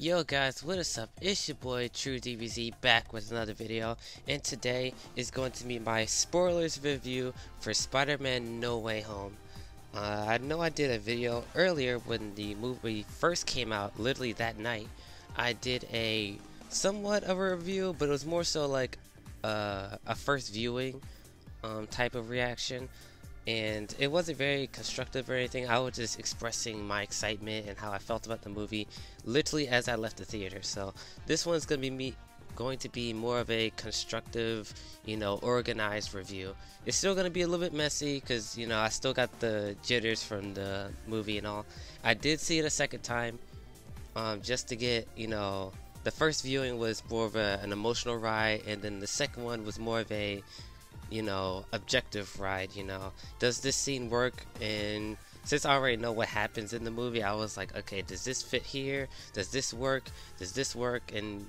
Yo guys, what is up? It's your boy TRUEDBZ back with another video, and today is going to be my spoilers review for Spider-Man No Way Home. I know I did a video earlier when the movie first came out, literally that night. I did a somewhat of a review, but it was more so like a first viewing type of reaction. And it wasn't very constructive or anything. I was just expressing my excitement and how I felt about the movie literally as I left the theater. So this one's going to be more of a constructive, organized review. It's still going to be a little bit messy because, I still got the jitters from the movie and all. I did see it a second time just to get, the first viewing was more of an emotional ride, and then the second one was more of a objective ride. Does this scene work? And since I already know what happens in the movie, I was like, okay, does this fit here? Does this work? Does this work? And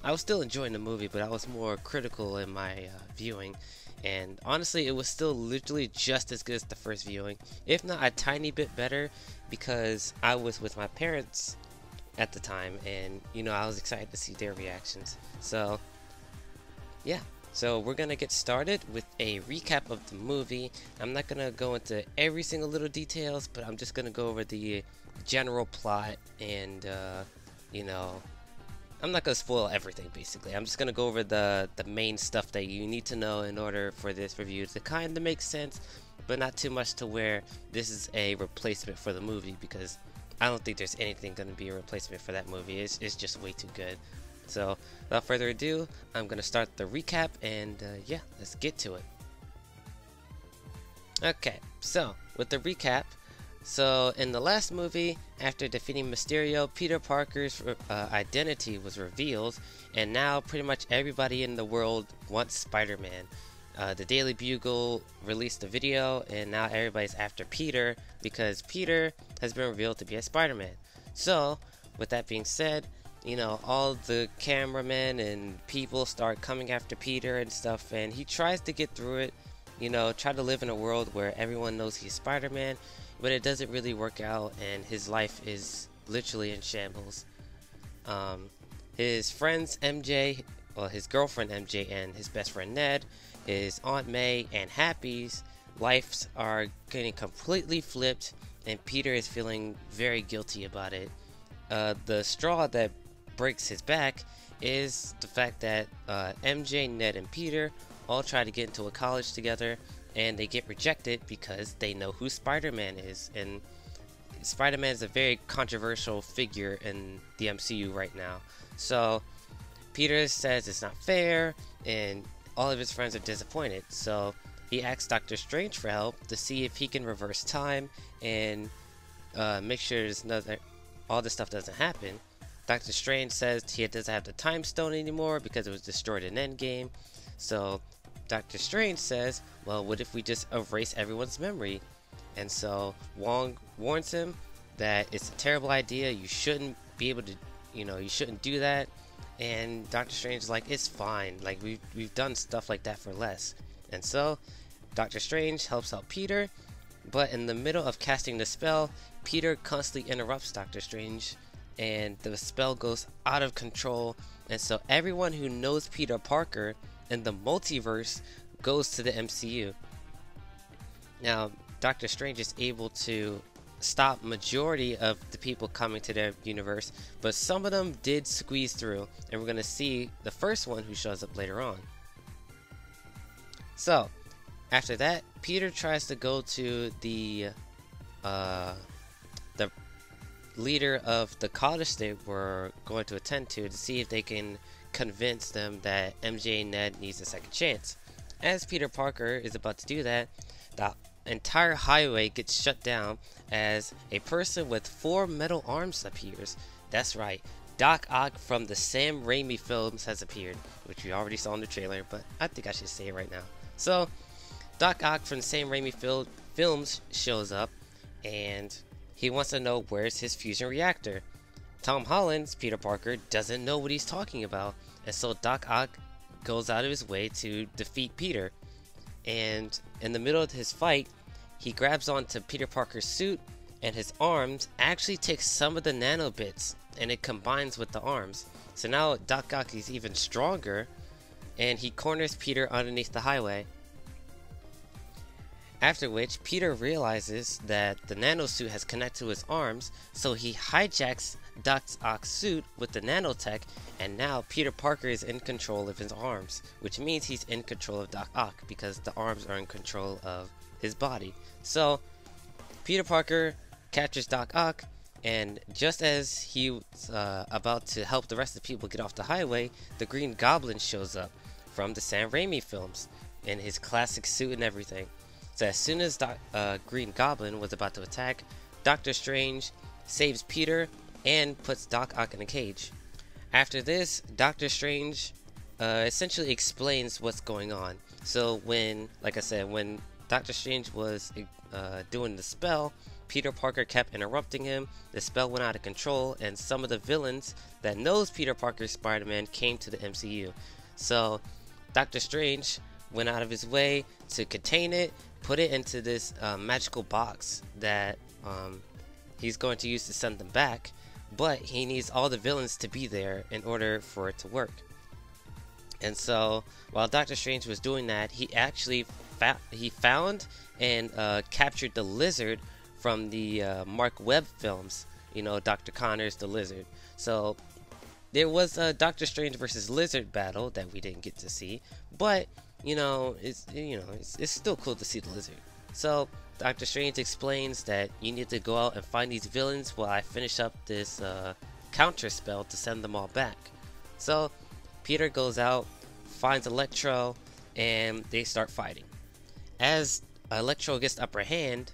I was still enjoying the movie, but I was more critical in my viewing. And honestly, it was still literally just as good as the first viewing, if not a tiny bit better, because I was with my parents at the time, and I was excited to see their reactions. So yeah. So we're going to get started with a recap of the movie. I'm not going to go into every single little details, but I'm just going to go over the general plot and, I'm not going to spoil everything basically. I'm just going to go over the main stuff that you need to know in order for this review to kind of make sense, but not too much to where this is a replacement for the movie, because I don't think there's anything going to be a replacement for that movie. It's just way too good. So, without further ado, I'm going to start the recap, and yeah, let's get to it. Okay, so, with the recap, so in the last movie, after defeating Mysterio, Peter Parker's identity was revealed, and now pretty much everybody in the world wants Spider-Man. The Daily Bugle released a video, and now everybody's after Peter, because Peter has been revealed to be a Spider-Man. So, with that being said, all the cameramen and people start coming after Peter and stuff, and he tries to get through it, try to live in a world where everyone knows he's Spider-Man, but it doesn't really work out, and his life is literally in shambles. His friends MJ, well, his girlfriend MJ and his best friend Ned, his Aunt May and Happy's lives are getting completely flipped, and Peter is feeling very guilty about it. The straw that breaks his back is the fact that MJ, Ned, and Peter all try to get into a college together, and they get rejected because they know who Spider-Man is, and Spider-Man is a very controversial figure in the MCU right now. So Peter says it's not fair, and all of his friends are disappointed, so he asks Doctor Strange for help to see if he can reverse time and make sure all this stuff doesn't happen. Doctor Strange says he doesn't have the time stone anymore because it was destroyed in Endgame. So Doctor Strange says, well, what if we just erase everyone's memory? And so Wong warns him that it's a terrible idea. You shouldn't be able to, you shouldn't do that. And Doctor Strange is like, it's fine. Like, we've done stuff like that for less. And so Doctor Strange helps out Peter, but in the middle of casting the spell, Peter constantly interrupts Doctor Strange, and the spell goes out of control, and so everyone who knows Peter Parker in the multiverse goes to the MCU. Now, Doctor Strange is able to stop majority of the people coming to their universe, but some of them did squeeze through, and we're going to see the first one who shows up later on. So, after that, Peter tries to go to the leader of the college they were going to attend to see if they can convince them that MJ and Ned needs a second chance. As Peter Parker is about to do that, the entire highway gets shut down as a person with 4 metal arms appears. That's right, Doc Ock from the Sam Raimi films has appeared, which we already saw in the trailer, but I think I should say it right now. So, Doc Ock from the Sam Raimi films shows up, and he wants to know where's his fusion reactor. Tom Holland's Peter Parker doesn't know what he's talking about, and so Doc Ock goes out of his way to defeat Peter. And in the middle of his fight, he grabs onto Peter Parker's suit, and his arms actually take some of the nanobits and it combines with the arms. So now Doc Ock is even stronger, and he corners Peter underneath the highway. After which, Peter realizes that the nanosuit has connected to his arms, so he hijacks Doc Ock's suit with the nanotech, and now Peter Parker is in control of his arms, which means he's in control of Doc Ock because the arms are in control of his body. So Peter Parker captures Doc Ock, and just as he was about to help the rest of the people get off the highway, the Green Goblin shows up from the Sam Raimi films in his classic suit and everything. So as soon as Green Goblin was about to attack, Doctor Strange saves Peter and puts Doc Ock in a cage. After this, Doctor Strange essentially explains what's going on. So when Doctor Strange was doing the spell, Peter Parker kept interrupting him, the spell went out of control, and some of the villains that knows Peter Parker's Spider-Man came to the MCU. So Doctor Strange went out of his way to contain it, put it into this magical box that he's going to use to send them back, but he needs all the villains to be there in order for it to work. And so while Doctor Strange was doing that, he actually found and captured the Lizard from the Mark Webb films, Dr. Connors the Lizard. So there was a Doctor Strange versus Lizard battle that we didn't get to see, but it's still cool to see the Lizard. So Doctor Strange explains that you need to go out and find these villains while I finish up this counter spell to send them all back. So Peter goes out, finds Electro, and they start fighting. As Electro gets the upper hand,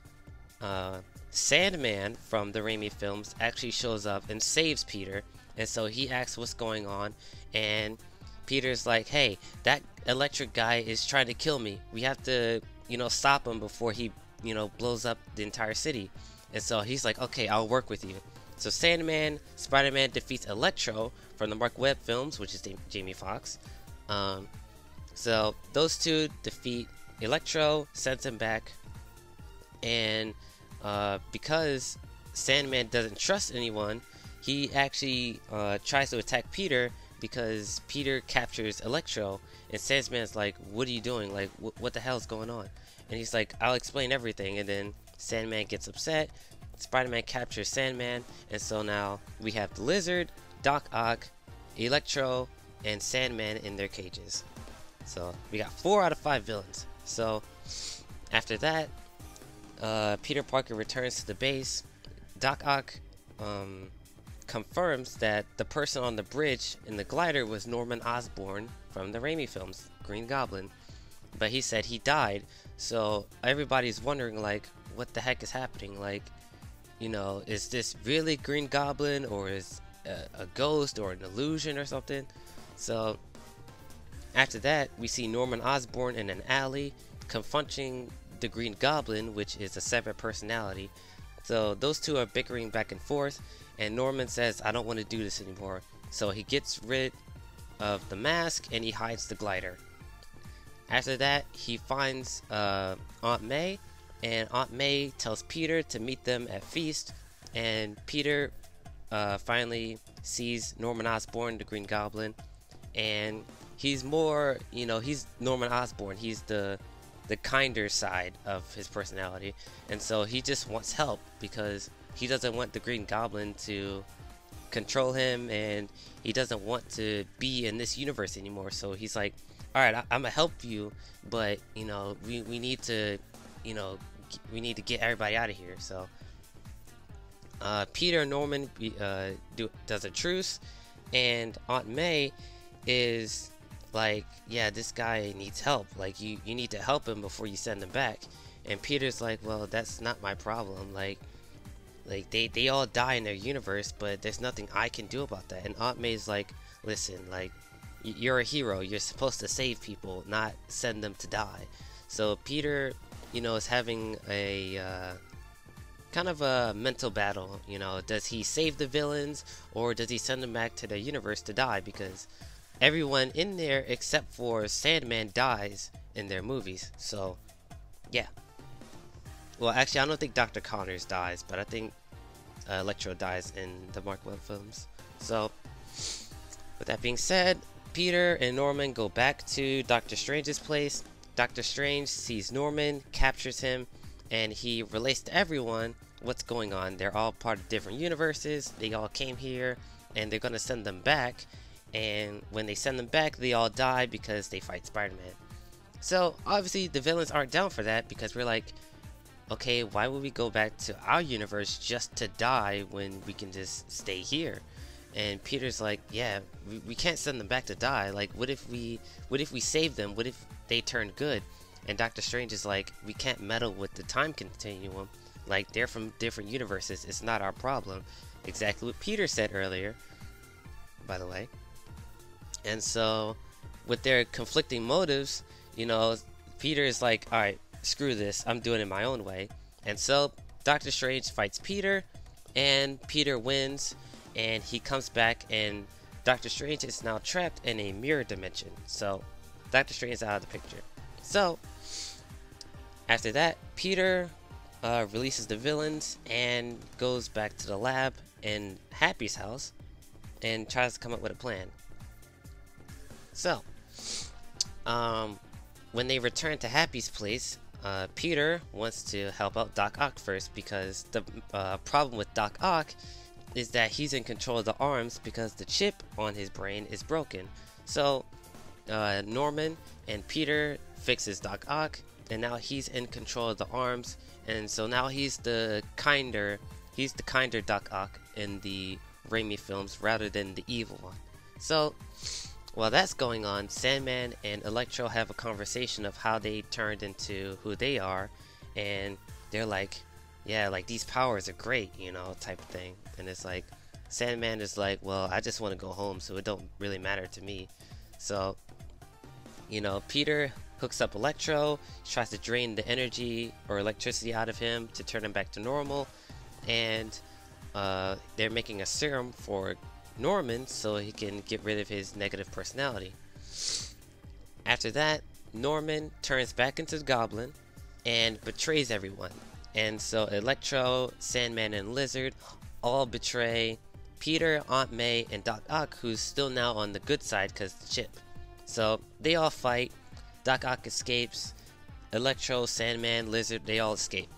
Sandman from the Raimi films actually shows up and saves Peter, and so he asks what's going on, and Peter's like, hey, that electric guy is trying to kill me. We have to, stop him before he, blows up the entire city. And so he's like, okay, I'll work with you. So Sandman, Spider-Man defeats Electro from the Mark Webb films, which is Jamie Foxx. So those two defeat Electro, sends him back, and because Sandman doesn't trust anyone, he actually tries to attack Peter because Peter captures Electro, and Sandman's like, what are you doing? Like, what the hell's going on? And he's like, I'll explain everything. And then Sandman gets upset, Spider-Man captures Sandman, and so now we have the Lizard, Doc Ock, Electro, and Sandman in their cages. So we got 4 out of 5 villains. So after that, Peter Parker returns to the base. Doc Ock confirms that the person on the bridge in the glider was Norman Osborn from the Raimi films, Green Goblin, but he said he died. So everybody's wondering, like, what the heck is happening? Like, is this really Green Goblin, or is a ghost or an illusion or something? So after that, we see Norman Osborn in an alley confronting the Green Goblin, which is a separate personality. So those two are bickering back and forth, and Norman says, I don't want to do this anymore. So he gets rid of the mask and he hides the glider. After that, he finds Aunt May, and Aunt May tells Peter to meet them at Feast, and Peter finally sees Norman Osborn, the Green Goblin, and he's more, he's Norman Osborn. He's the kinder side of his personality, and so he just wants help because he doesn't want the Green Goblin to control him, and he doesn't want to be in this universe anymore. So he's like, alright, I'm gonna help you, but we need to we need to get everybody out of here. So Peter and Norman does a truce, and Aunt May is like, yeah, this guy needs help. Like, you need to help him before you send him back. And Peter's like, well, that's not my problem. Like they all die in their universe, but there's nothing I can do about that. And Aunt May's like, listen, like, you're a hero. You're supposed to save people, not send them to die. So Peter, is having a kind of a mental battle. Does he save the villains, or does he send them back to their universe to die? Because everyone in there except for Sandman dies in their movies. So yeah. Well, actually, I don't think Dr. Connors dies, but I think Electro dies in the Mark Webb films. So, with that being said, Peter and Norman go back to Doctor Strange's place. Doctor Strange sees Norman, captures him, and he relates to everyone what's going on. They're all part of different universes. They all came here, and they're going to send them back. And when they send them back, they all die because they fight Spider-Man. So, obviously, the villains aren't down for that because we're like, okay, why would we go back to our universe just to die when we can just stay here? And Peter's like, yeah, we can't send them back to die. Like, what if we save them? What if they turn good? And Doctor Strange is like, we can't meddle with the time continuum. Like, they're from different universes. It's not our problem. Exactly what Peter said earlier, by the way. And so, with their conflicting motives, you know, Peter is like, alright, screw this. I'm doing it my own way. And so, Doctor Strange fights Peter, and Peter wins. And he comes back, and Doctor Strange is now trapped in a mirror dimension. So, Doctor Strange is out of the picture. So, after that, Peter releases the villains and goes back to the lab in Happy's house and tries to come up with a plan. So, when they return to Happy's place, Peter wants to help out Doc Ock first because the problem with Doc Ock is that he's in control of the arms because the chip on his brain is broken. So Norman and Peter fixes Doc Ock, and now he's in control of the arms, and so now he's the kinder Doc Ock in the Raimi films rather than the evil one. So while that's going on, Sandman and Electro have a conversation of how they turned into who they are, and they're like, yeah, like these powers are great, you know, type of thing. And it's like, Sandman is like, well, I just want to go home, so it don't really matter to me. So, you know, Peter hooks up Electro, tries to drain the energy or electricity out of him to turn him back to normal, and they're making a serum for Norman so he can get rid of his negative personality. After that, Norman turns back into the Goblin and betrays everyone. And so Electro, Sandman, and Lizard all betray Peter, Aunt May, and Doc Ock, who's still now on the good side because the chip. So they all fight. Doc Ock escapes. Electro, Sandman, Lizard, they all escape.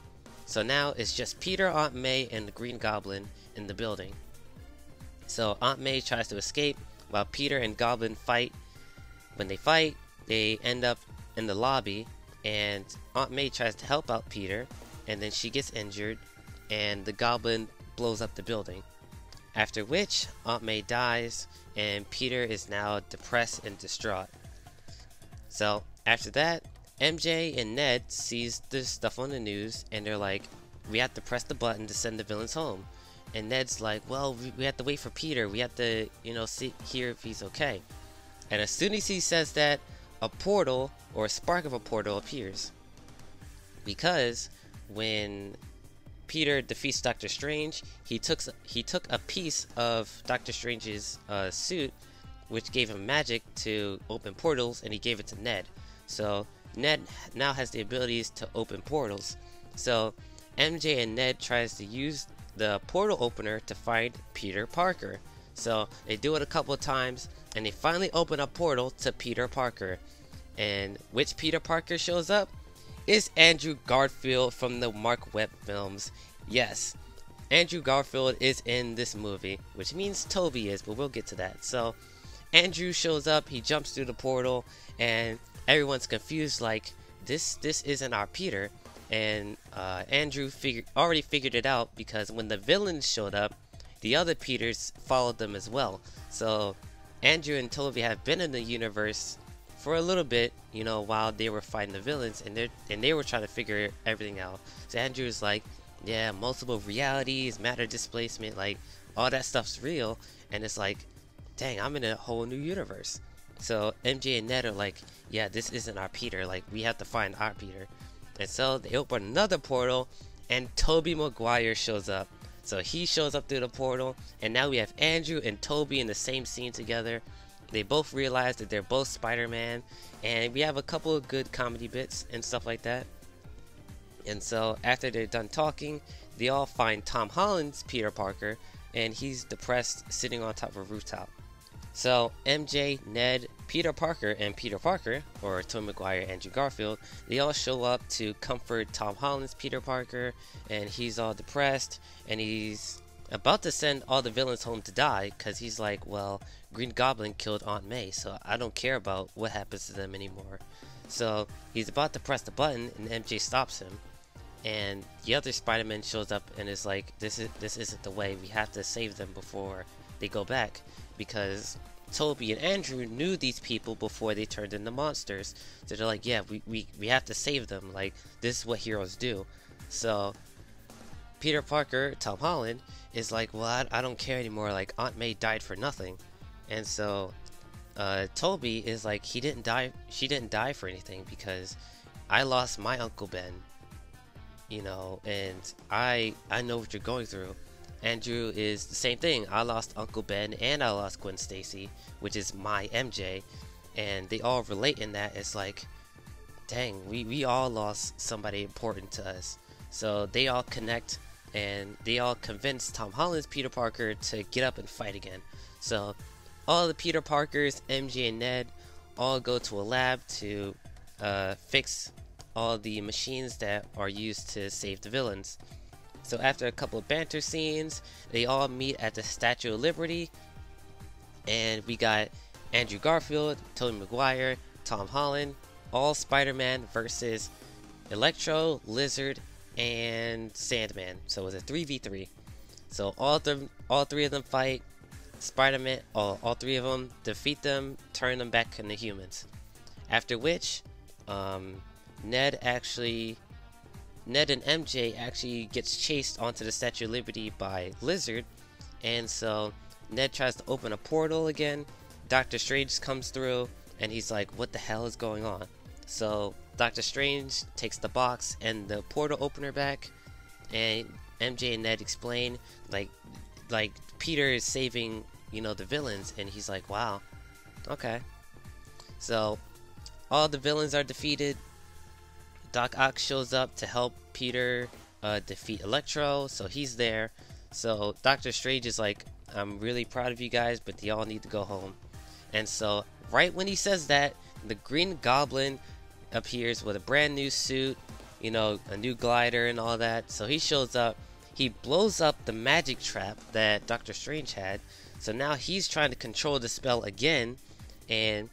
So now it's just Peter, Aunt May, and the Green Goblin in the building. So Aunt May tries to escape while Peter and Goblin fight. When they fight, they end up in the lobby, and Aunt May tries to help out Peter, and then she gets injured, and the Goblin blows up the building. After which, Aunt May dies, and Peter is now depressed and distraught. So after that, MJ and Ned sees this stuff on the news, and they're like, we have to press the button to send the villains home. And Ned's like, well, we have to wait for Peter. We have to, you know, hear if he's okay. And as soon as he says that, a portal, or a spark of a portal, appears. Because when Peter defeats Doctor Strange, he took a piece of Doctor Strange's suit, which gave him magic to open portals, and he gave it to Ned. So Ned now has the abilities to open portals. So MJ and Ned tries to use the portal opener to find Peter Parker. So they do it a couple of times, and they finally open a portal to Peter Parker. And which Peter Parker shows up? Is Andrew Garfield from the Mark Webb films. Yes, Andrew Garfield is in this movie, which means Toby is, but we'll get to that. So Andrew shows up, he jumps through the portal, and everyone's confused like, this isn't our Peter. And Andrew already figured it out because when the villains showed up, the other Peters followed them as well. So Andrew and Toby have been in the universe for a little bit, you know, while they were fighting the villains, and they were trying to figure everything out. So Andrew's like, yeah, multiple realities, matter displacement, like all that stuff's real. And it's like, dang, I'm in a whole new universe. So MJ and Ned are like, yeah, this isn't our Peter, like we have to find our Peter. And so they open another portal, and Tobey Maguire shows up. So he shows up through the portal, and now we have Andrew and Tobey in the same scene together. They both realize that they're both Spider-Man, and we have a couple of good comedy bits and stuff like that. And so after they're done talking, they all find Tom Holland's Peter Parker, and he's depressed sitting on top of a rooftop. So MJ, Ned, Peter Parker, and Peter Parker, or Tobey Maguire, Andrew Garfield, they all show up to comfort Tom Holland's Peter Parker, and he's all depressed, and he's about to send all the villains home to die, because he's like, well, Green Goblin killed Aunt May, so I don't care about what happens to them anymore. So he's about to press the button, and MJ stops him, and the other Spider-Man shows up and is like, this isn't the way, we have to save them before they go back, because Toby and Andrew knew these people before they turned into monsters. So they're like, yeah, we have to save them, like, this is what heroes do. So Peter Parker, Tom Holland, is like, well, I don't care anymore, like, Aunt May died for nothing. And so Toby is like, she didn't die for anything, because I lost my Uncle Ben, you know, and I know what you're going through. Andrew is the same thing. I lost Uncle Ben and I lost Gwen Stacy, which is my MJ, and they all relate in that. It's like, dang, we all lost somebody important to us. So they all connect, and they all convince Tom Holland's Peter Parker to get up and fight again. So all the Peter Parkers, MJ and Ned, all go to a lab to fix all the machines that are used to save the villains. So after a couple of banter scenes, they all meet at the Statue of Liberty, and we got Andrew Garfield, Tobey Maguire, Tom Holland, all Spider-Man versus Electro, Lizard, and Sandman. So it was a 3v3. So all three of them fight. Spider-Man, all three of them defeat them, turn them back into humans. After which, Ned and MJ actually gets chased onto the Statue of Liberty by Lizard, and so Ned tries to open a portal again. Doctor Strange comes through, and he's like, what the hell is going on? So Doctor Strange takes the box and the portal opener back, and MJ and Ned explain, like Peter is saving, you know, the villains, and he's like, wow, okay. So all the villains are defeated. Doc Ock shows up to help Peter defeat Electro, so he's there. So Doctor Strange is like, I'm really proud of you guys, but they all need to go home. And so right when he says that, the Green Goblin appears with a brand new suit, you know, a new glider and all that. So he shows up, he blows up the magic trap that Doctor Strange had. So now he's trying to control the spell again, and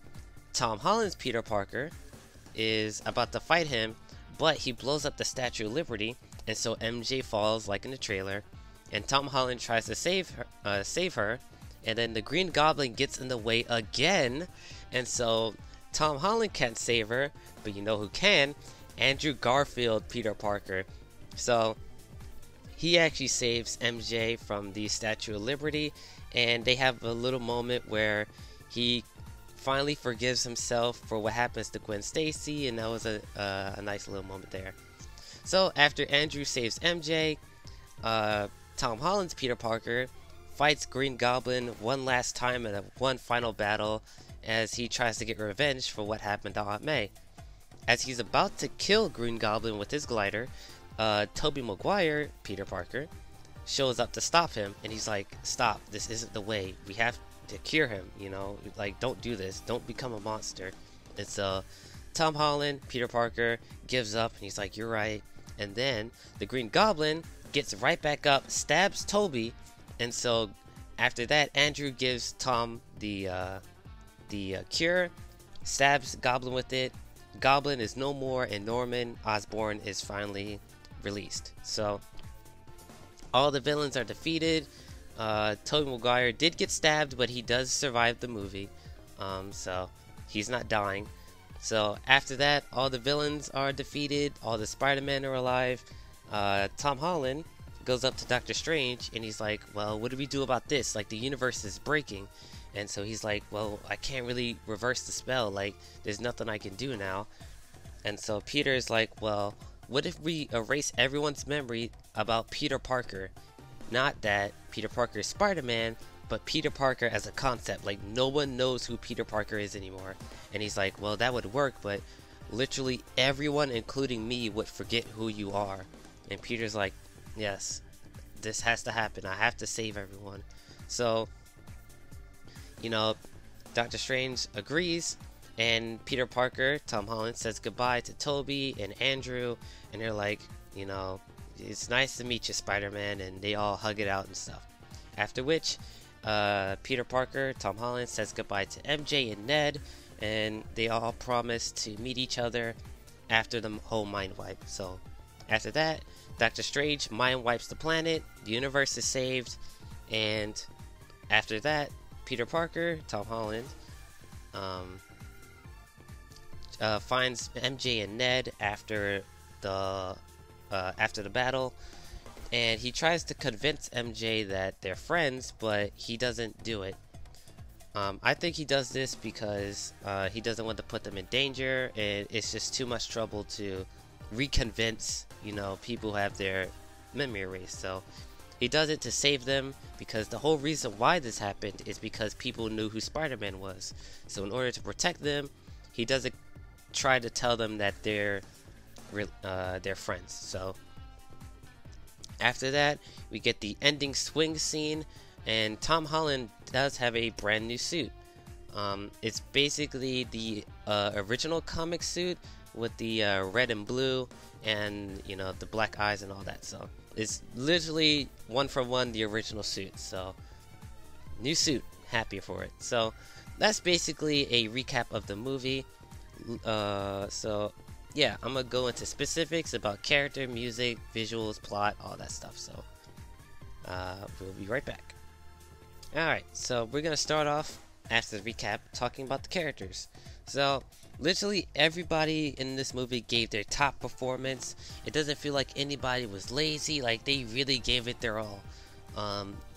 Tom Holland's Peter Parker is about to fight him, but he blows up the Statue of Liberty, and so MJ falls like in the trailer, and Tom Holland tries to save her, and then the Green Goblin gets in the way again, and so Tom Holland can't save her, but you know who can? Andrew Garfield, Peter Parker. So he actually saves MJ from the Statue of Liberty, and they have a little moment where he finally forgives himself for what happens to Gwen Stacy, and that was a nice little moment there. So after Andrew saves MJ, Tom Holland's Peter Parker fights Green Goblin one last time in one final battle as he tries to get revenge for what happened to Aunt May. As he's about to kill Green Goblin with his glider, Tobey Maguire, Peter Parker, shows up to stop him, and he's like, stop, this isn't the way, we have to cure him, you know, like, don't do this, don't become a monster. And so Tom Holland, Peter Parker, gives up, and he's like, you're right. And then the Green Goblin gets right back up, stabs Toby, and so after that, Andrew gives Tom the cure, stabs Goblin with it. Goblin is no more, and Norman Osborn is finally released. So all the villains are defeated. Tobey Maguire did get stabbed, but he does survive the movie, so he's not dying. So after that, all the villains are defeated, all the Spider-Men are alive. Tom Holland goes up to Doctor Strange, and he's like, well, what do we do about this? Like, the universe is breaking. And so he's like, well, I can't really reverse the spell, like, there's nothing I can do now. And so Peter is like, well, what if we erase everyone's memory about Peter Parker? Not that Peter Parker is Spider-Man, but Peter Parker as a concept. Like, no one knows who Peter Parker is anymore. And he's like, well, that would work, but literally everyone, including me, would forget who you are. And Peter's like, yes, this has to happen. I have to save everyone. So, you know, Doctor Strange agrees, and Peter Parker, Tom Holland, says goodbye to Tobey and Andrew, and they're like, you know, it's nice to meet you, Spider-Man, and they all hug it out and stuff. After which, Peter Parker, Tom Holland, says goodbye to MJ and Ned, and they all promise to meet each other after the whole mind wipe. So, after that, Doctor Strange mind wipes the planet, the universe is saved, and after that, Peter Parker, Tom Holland, finds MJ and Ned after the battle, and he tries to convince MJ that they're friends, but he doesn't do it. I think he does this because he doesn't want to put them in danger, and it's just too much trouble to reconvince, you know, people who have their memory erased. So he does it to save them, because the whole reason why this happened is because people knew who Spider-Man was. So in order to protect them, he doesn't try to tell them that they're friends. So after that, we get the ending swing scene, and Tom Holland does have a brand new suit. It's basically the original comic suit with the red and blue, and you know, the black eyes and all that. So it's literally one for one the original suit. So new suit, happy for it. So that's basically a recap of the movie. So yeah, I'm gonna go into specifics about character, music, visuals, plot, all that stuff. So we'll be right back. Alright, so we're gonna start off after the recap talking about the characters. So literally everybody in this movie gave their top performance. It doesn't feel like anybody was lazy, like they really gave it their all.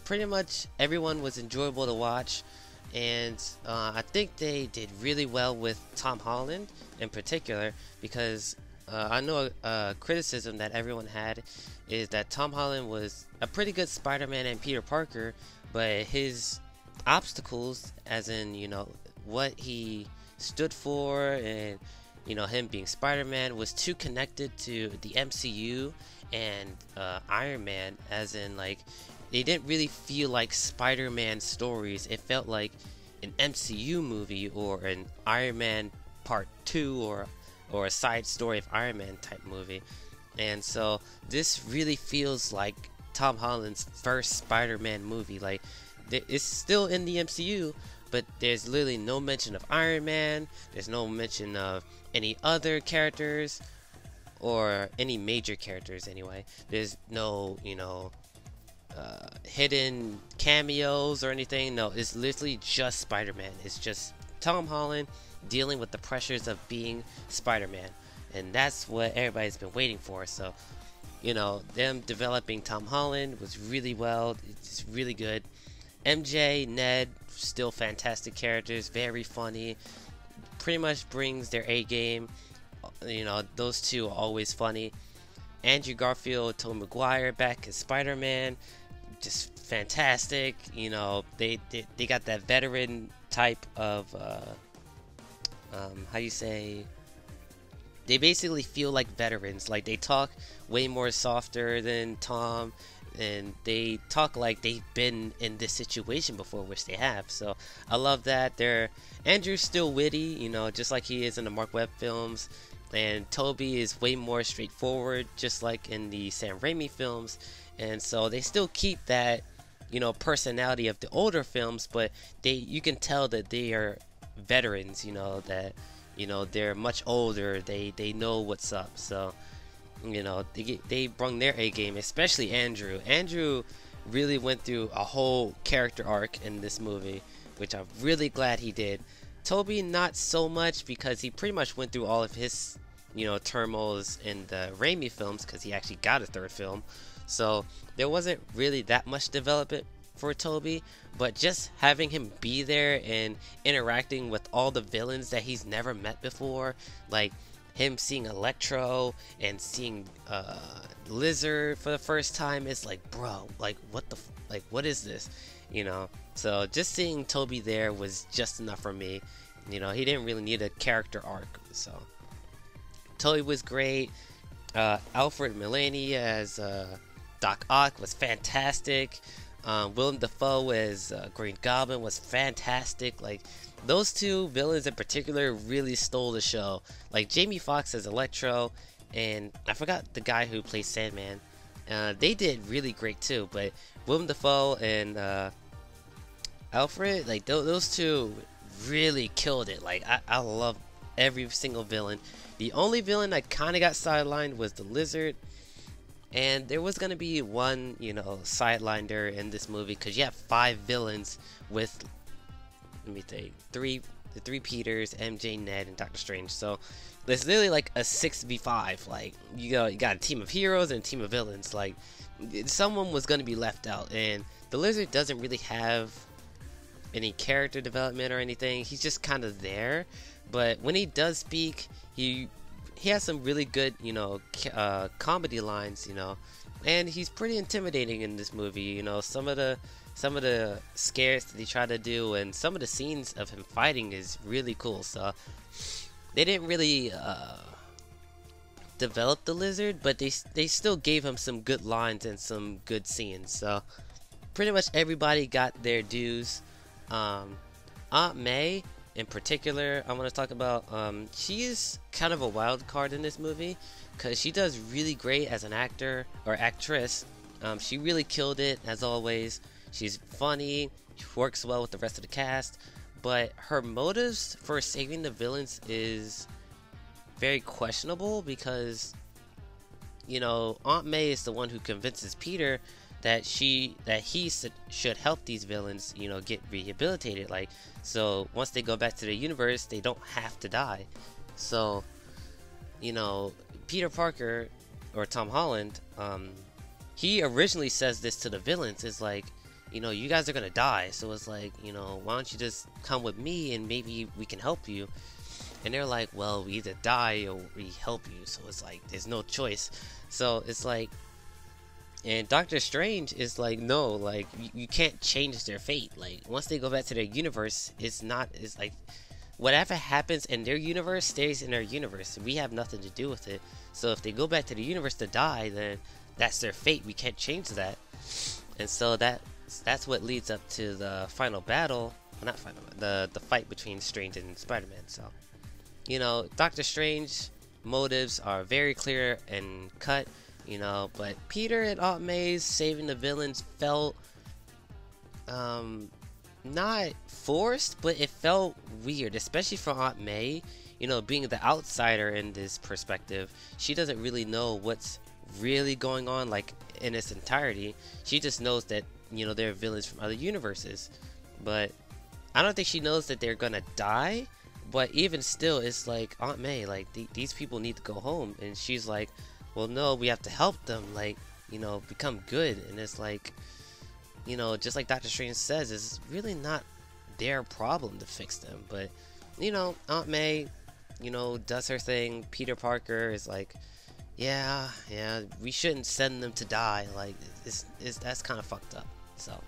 Pretty much everyone was enjoyable to watch, and I think they did really well with Tom Holland in particular, because I know a criticism that everyone had is that Tom Holland was a pretty good Spider-Man and Peter Parker, but his obstacles, as in, you know, what he stood for, and you know, him being Spider-Man, was too connected to the MCU and Iron Man, as in, like, they didn't really feel like Spider-Man stories. It felt like an MCU movie or an Iron Man Part 2 or a side story of Iron Man type movie. And so this really feels like Tom Holland's first Spider-Man movie. Like, it's still in the MCU, but there's literally no mention of Iron Man. There's no mention of any other characters, or any major characters anyway. There's no, you know, hidden cameos or anything. No, it's literally just Spider-Man. It's just Tom Holland dealing with the pressures of being Spider-Man, and that's what everybody's been waiting for. So, you know, them developing Tom Holland was really well. It's really good. MJ, Ned, still fantastic characters, very funny, pretty much brings their A game. You know, those two are always funny. Andrew Garfield, Tobey Maguire back as Spider-Man, just fantastic. You know, they got that veteran type of how you say, they basically feel like veterans. Like, they talk way more softer than Tom, and they talk like they've been in this situation before, which they have. So I love that. Andrew's still witty, you know, just like he is in the Mark Webb films, and Tobey is way more straightforward, just like in the Sam Raimi films. And so they still keep that, you know, personality of the older films, but you can tell that they are veterans, you know, that, you know, they're much older, they know what's up. So, you know, they brung their A game, especially Andrew. Andrew really went through a whole character arc in this movie, which I'm really glad he did. Tobey, not so much, because he pretty much went through all of his, you know, turmoils in the Raimi films, because he actually got a third film. So there wasn't really that much development for Tobey, but just having him be there and interacting with all the villains that he's never met before, like him seeing Electro and seeing Lizard for the first time, is like, bro, like, what is this, you know? So just seeing Tobey there was just enough for me. You know, he didn't really need a character arc. So Tobey was great. Alfred Molina as Doc Ock was fantastic. Willem Dafoe as Green Goblin was fantastic. Like, those two villains in particular really stole the show. Like, Jamie Foxx as Electro, and I forgot the guy who plays Sandman. They did really great too. But Willem Dafoe and Alfred, like those two really killed it. Like, I love every single villain. The only villain that kind of got sidelined was the Lizard. And there was gonna be one, sidelinder in this movie, because you have 5 villains with, let me think, the three Peters, MJ, Ned, and Doctor Strange. So it's literally like a 6v5. Like, you got a team of heroes and a team of villains. Like, someone was gonna be left out, and the Lizard doesn't really have any character development or anything. He's just kind of there, but when he does speak, he has some really good, comedy lines, and he's pretty intimidating in this movie. Some of the scares that they try to do, and some of the scenes of him fighting is really cool. So they didn't really develop the Lizard, but they still gave him some good lines and some good scenes. So pretty much everybody got their dues. Aunt May in particular, I want to talk about. She is kind of a wild card in this movie, because she does really great as an actor or actress. She really killed it, as always. She's funny, she works well with the rest of the cast, but her motives for saving the villains is very questionable, because Aunt May is the one who convinces Peter that he should help these villains, get rehabilitated. Like, so once they go back to the universe, they don't have to die. So, Peter Parker, or Tom Holland, he originally says this to the villains, is like, you guys are gonna die, so it's like, why don't you just come with me and maybe we can help you. And they're like, well, we either die or we help you, so it's like, there's no choice. So it's like, and Doctor Strange is like, no, like, you can't change their fate. Like, once they go back to their universe, it's like, whatever happens in their universe stays in their universe. We have nothing to do with it. So if they go back to the universe to die, then that's their fate. We can't change that. And so that's what leads up to the final battle. Well, not final, the fight between Strange and Spider-Man. So, Doctor Strange motives are very clear and cut. But Peter and Aunt May's saving the villains felt not forced, but it felt weird, especially for Aunt May. Being the outsider in this perspective, she doesn't really know what's really going on, like, in its entirety. She just knows that they're villains from other universes, but I don't think she knows that they're gonna die. But even still, it's like, Aunt May, like, these people need to go home, and she's like, well, no, we have to help them, like, become good. And it's like, just like Doctor Strange says, it's really not their problem to fix them. But, Aunt May, does her thing. Peter Parker is like, yeah, we shouldn't send them to die. Like, that's kind of fucked up. So,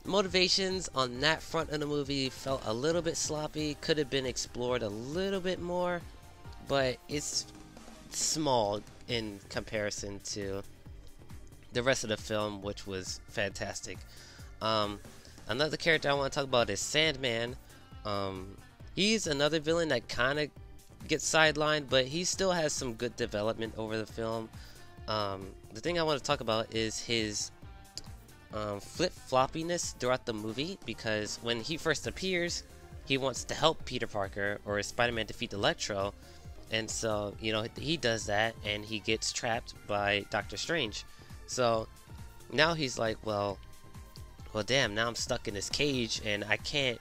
motivations on that front of the movie felt a little bit sloppy. Could have been explored a little bit more, but it's small in comparison to the rest of the film, which was fantastic. Another character I want to talk about is Sandman. He's another villain that kind of gets sidelined, but he still has some good development over the film. The thing I want to talk about is his flip-floppiness throughout the movie, because when he first appears, he wants to help Peter Parker or Spider-Man defeat Electro. And so, he does that, and he gets trapped by Doctor Strange. So, now he's like, well, damn, now I'm stuck in this cage, and I can't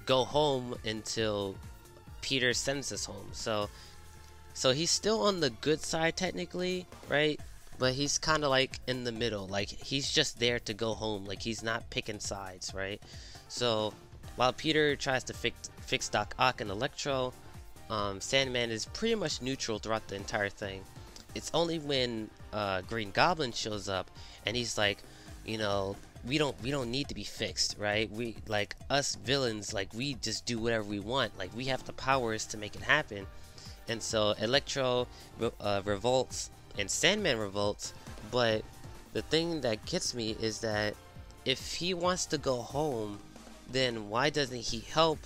go home until Peter sends us home. So he's still on the good side, technically, right? But he's kind of like in the middle. Like, he's just there to go home. Like, he's not picking sides, right? So, while Peter tries to fix Doc Ock and Electro, Sandman is pretty much neutral throughout the entire thing. It's only when Green Goblin shows up and he's like, we don't need to be fixed, right? We, like, us villains, like, we just do whatever we want. Like, we have the powers to make it happen. And so Electro revolts and Sandman revolts, but the thing that gets me is that if he wants to go home, then why doesn't he help,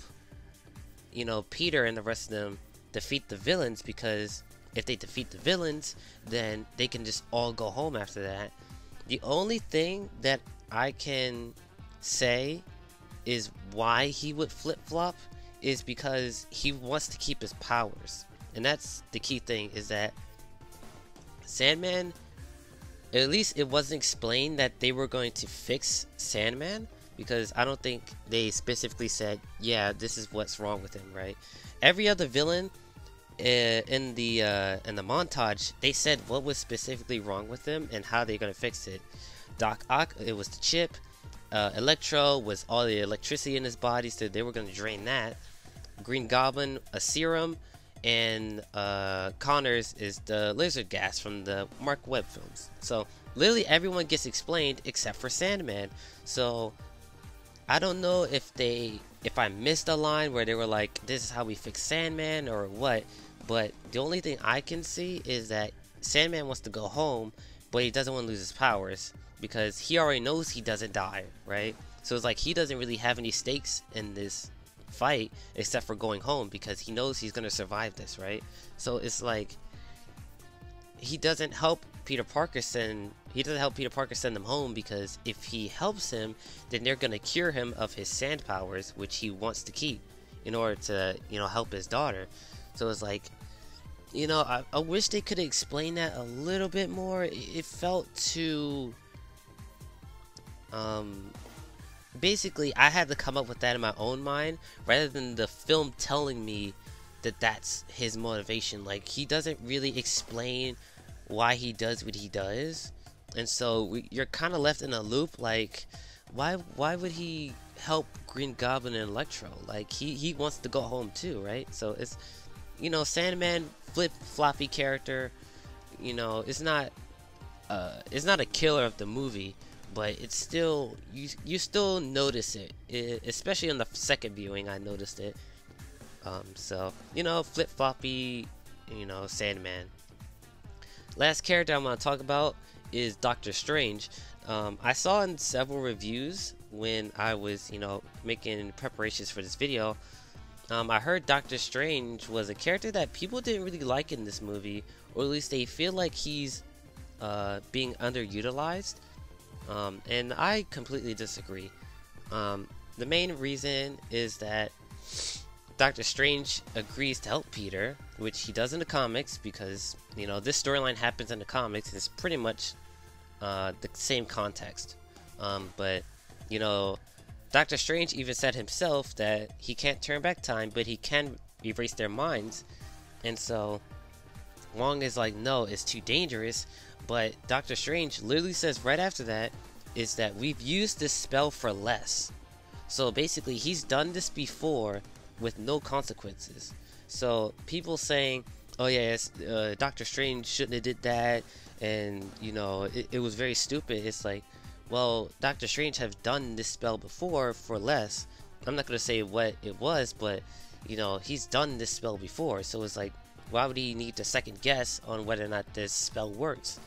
Peter and the rest of them defeat the villains? Because if they defeat the villains, then they can just all go home after that. The only thing that I can say is why he would flip-flop is because he wants to keep his powers. And that's the key thing, is that Sandman, at least it wasn't explained that they were going to fix Sandman, because I don't think they specifically said, yeah, this is what's wrong with him, right? Every other villain in the montage, they said what was specifically wrong with him and how they're gonna fix it. Doc Ock, it was the chip. Electro was all the electricity in his body, so they were gonna drain that. Green Goblin, a serum, and Connors is the lizard gas from the Mark Webb films. So literally everyone gets explained except for Sandman. So I don't know if I missed a line where they were like, this is how we fix Sandman or what, but the only thing I can see is that Sandman wants to go home, but he doesn't want to lose his powers because he already knows he doesn't die, right? So it's like he doesn't really have any stakes in this fight except for going home because he knows he's going to survive this, right? So it's like he doesn't help Peter Parker send them home, because if he helps him, then they're going to cure him of his sand powers, which he wants to keep in order to, help his daughter. So it's like, I wish they could explain that a little bit more. It felt too basically I had to come up with that in my own mind rather than the film telling me that that's his motivation. Like, he doesn't really explain why he does what he does, and so you're kind of left in a loop. Like, why would he help Green Goblin and Electro? Like, he wants to go home too, right? So it's, Sandman, flip-floppy character, it's not a killer of the movie, but it's still, you still notice it, especially on the second viewing. I noticed it. So flip-floppy, Sandman. Last character I'm going to talk about is Doctor Strange. I saw in several reviews when I was, making preparations for this video. I heard Doctor Strange was a character that people didn't really like in this movie, or at least they feel like he's being underutilized. And I completely disagree. The main reason is that Doctor Strange agrees to help Peter, which he does in the comics, because this storyline happens in the comics. It's pretty much the same context, but Doctor Strange even said himself that he can't turn back time, but he can erase their minds. And so Wong is like, no, it's too dangerous. But Doctor Strange literally says right after that is that we've used this spell for less. So basically he's done this before with no consequences. So people saying, oh yeah, Doctor Strange shouldn't have did that, and it was very stupid. It's like, well, Doctor Strange have done this spell before for less. I'm not gonna say what it was, but he's done this spell before. So it's like, why would he need to second guess on whether or not this spell works?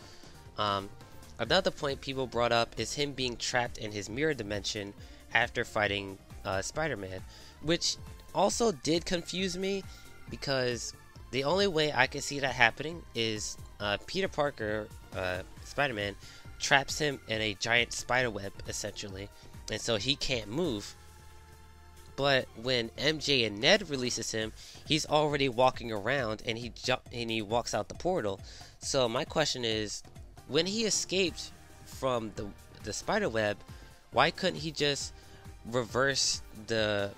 Another point people brought up is him being trapped in his mirror dimension after fighting Spider-Man, which also did confuse me, because the only way I can see that happening is Peter Parker, Spider-Man, traps him in a giant spider web, essentially, and so he can't move. But when MJ and Ned releases him, he's already walking around, and he walks out the portal. So my question is, when he escaped from the spider web, why couldn't he just reverse the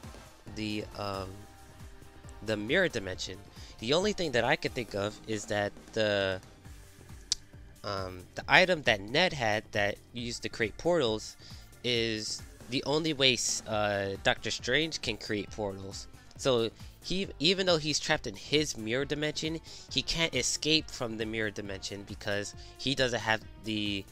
mirror dimension? The only thing that I could think of is that the item that Ned had that used to create portals is the only way Doctor Strange can create portals. So even though he's trapped in his mirror dimension, he can't escape from the mirror dimension because he doesn't have the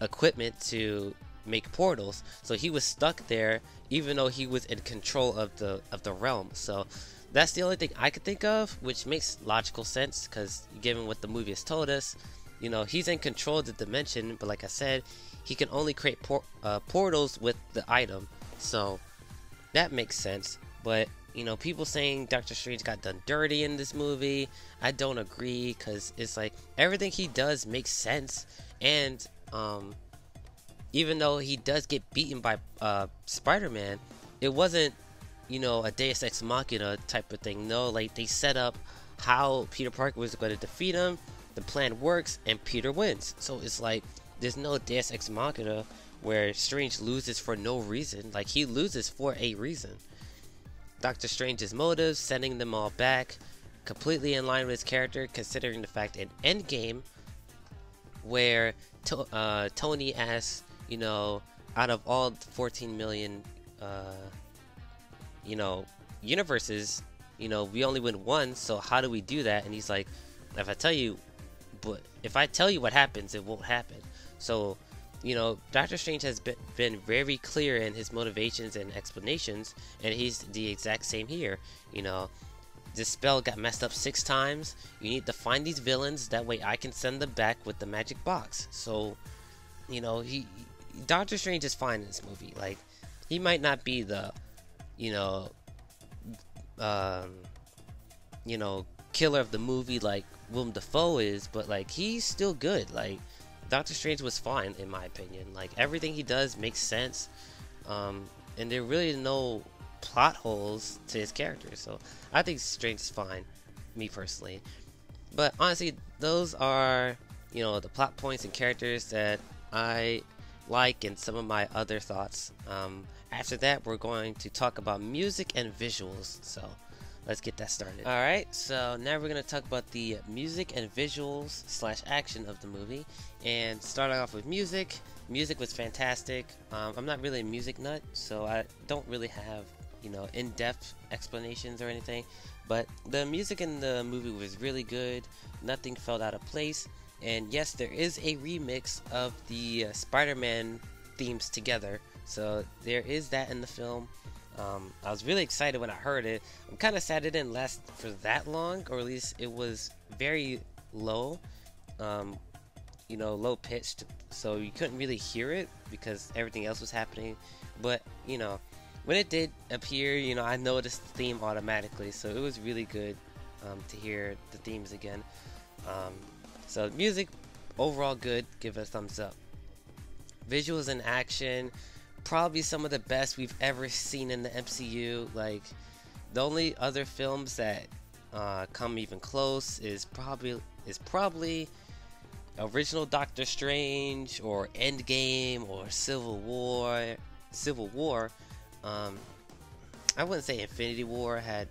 equipment to make portals. So he was stuck there even though he was in control of the realm. So that's the only thing I could think of, which makes logical sense, because given what the movie has told us, you know, he's in control of the dimension, but like I said, he can only create portals with the item, so that makes sense. But you know, people saying Doctor Strange got done dirty in this movie, I don't agree, because it's like everything he does makes sense. And even though he does get beaten by Spider-Man, it wasn't, you know, a Deus Ex Machina type of thing. No, like they set up how Peter Parker was going to defeat him, the plan works, and Peter wins. So it's like there's no Deus Ex Machina where Strange loses for no reason. Like, he loses for a reason. Doctor Strange's motives, sending them all back, completely in line with his character, considering the fact in Endgame, where Tony asks, you know, out of all 14 million, you know, universes, you know, we only win one, so how do we do that? And he's like, if I tell you what happens, it won't happen. So, you know, Doctor Strange has been very clear in his motivations and explanations, and he's the exact same here. You know, this spell got messed up 6 times. You need to find these villains, that way I can send them back with the magic box. So, you know, Doctor Strange is fine in this movie. Like, he might not be the, you know, killer of the movie like Willem Dafoe is, but like, he's still good. Like, Doctor Strange was fine in my opinion. Like, everything he does makes sense, and there are really no plot holes to his character, so I think Strange is fine, me personally. But honestly, those are, you know, the plot points and characters that I like, and some of my other thoughts. After that, we're going to talk about music and visuals, so let's get that started. Alright, so now we're going to talk about the music and visuals / action of the movie. And starting off with music. Music was fantastic. I'm not really a music nut, so I don't really have, you know, in-depth explanations or anything. But the music in the movie was really good. Nothing felt out of place. And yes, there is a remix of the Spider-Man themes together. So there is that in the film. I was really excited when I heard it. I'm kind of sad it didn't last for that long, or at least it was very low, you know, low pitched, so you couldn't really hear it because everything else was happening. But you know, when it did appear, you know, I noticed the theme automatically, so it was really good to hear the themes again. So music overall good, give it a thumbs up. Visuals and action, probably some of the best we've ever seen in the MCU. Like, the only other films that come even close is probably original Doctor Strange or Endgame or Civil War. I wouldn't say Infinity War had